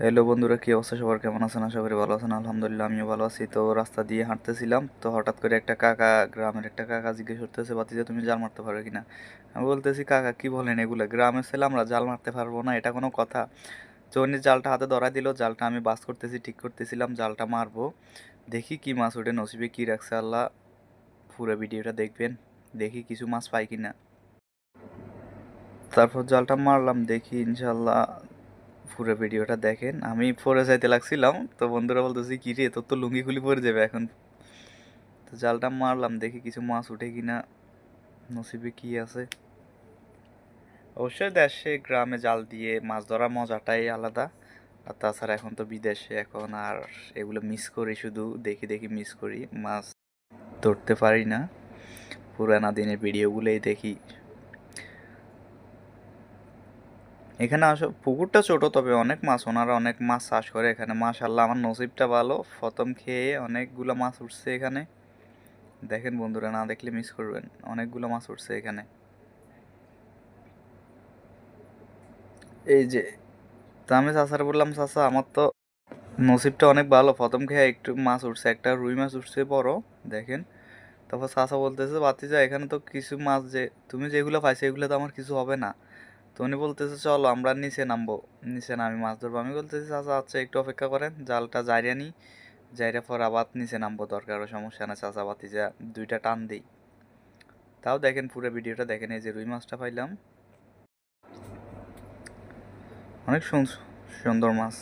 Hello বন্ধুরা, কি অবস্থা সবার? কেমন আছেন? আশা করি ভালো আছেন। আলহামদুলিল্লাহ আমিও ভালো আছি। তো রাস্তা দিয়ে হাঁটতেছিলাম, তো হঠাৎ করে একটা কাকা, গ্রামের একটা কাকা জিজ্ঞেস করতেছে, বাতিজা তুমি জাল মারতে পারো কিনা? আমি বলতেছি, কাকা কি বলেন এগুলা? গ্রামের ছেলে আমরা জাল মারতে পারবো না, এটা কোনো কথা? তো উনি জালটা হাতে ধরা দিল, জালটা আমি বাস করতেছি, ঠিক করতেছিলাম, জালটা মারবো, দেখি কি মাছ ওঠে, নসিবে কি রাখছে আল্লাহ। পুরো ভিডিওটা দেখবেন, দেখি কিছু মাছ পাই কিনা। তারপর জালটা মারলাম, দেখি ইনশাল্লাহ। পুরো ভিডিওটা দেখেন। আমি পরে যাইতে লাগছিলাম, তো বন্ধুরা বলতেছি, কি রে তোর তো লুঙ্গি খুলি পরে যাবে এখন। তো জালটা মারলাম, দেখি কিছু মাছ উঠে কিনা, নসিবে কি আছে। অবশ্যই দেশে গ্রামে জাল দিয়ে মাছ ধরার মজাটাই আলাদা। আর তাছাড়া এখন তো বিদেশে, এখন আর এগুলো মিস করি, শুধু দেখি দেখি মিস করি, মাছ ধরতে পারি না। পুরানা দিনের ভিডিওগুলোই দেখি। এখানে পুকুরটা ছোট, তবে অনেক মাছ, ওনারা অনেক মাছ চাষ করে এখানে। মাশাল্লাহ, আমার নসিবটা ভালো, প্রথম খেয়ে অনেকগুলো মাছ উঠছে এখানে। দেখেন বন্ধুরা, না দেখলে মিস করবেন, অনেকগুলো মাছ উঠছে এখানে। এই যে, তো আমি চাচার বললাম, চাচা আমার তো নসিবটা অনেক ভালো, প্রথম খেয়ে একটু মাছ উঠছে, একটা রুই মাছ উঠছে বড়, দেখেন। তারপর চাচা বলতেছে, বাতিজা এখানে তো কিছু মাছ, যে তুমি যেগুলো পাইছো এগুলো তো আমার কিছু হবে না। তো উনি বলতেছে, চলো আমরা নিচে নামবো, নিচে নামি মাছ ধরবো। আমি বলতেছি, চাচা আচ্ছা একটু অপেক্ষা করেন, জালটা জারিয়া নিই, জাইরা পর আবার নিচে নামবো, দরকার সমস্যা না চাচা, বাতিজা দুইটা টান দিই। তাও দেখেন, পুরো ভিডিওটা দেখেন। এই যে রুই মাছটা পাইলাম, অনেক সুন্দর মাছ।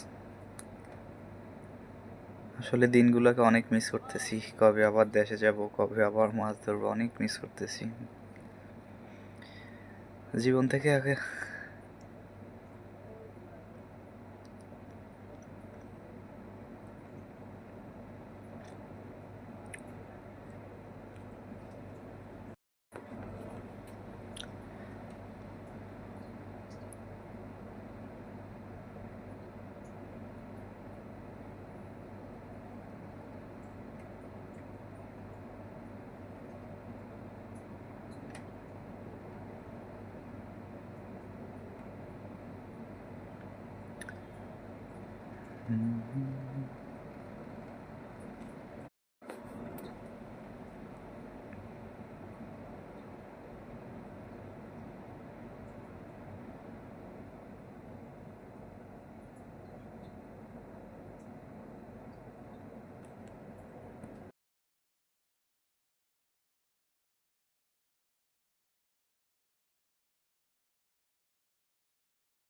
আসলে দিনগুলোকে অনেক মিস করতেছি, কবে আবার দেশে যাব, কবে আবার মাছ ধরবো, অনেক মিস করতেছি জীবন থেকে আগে।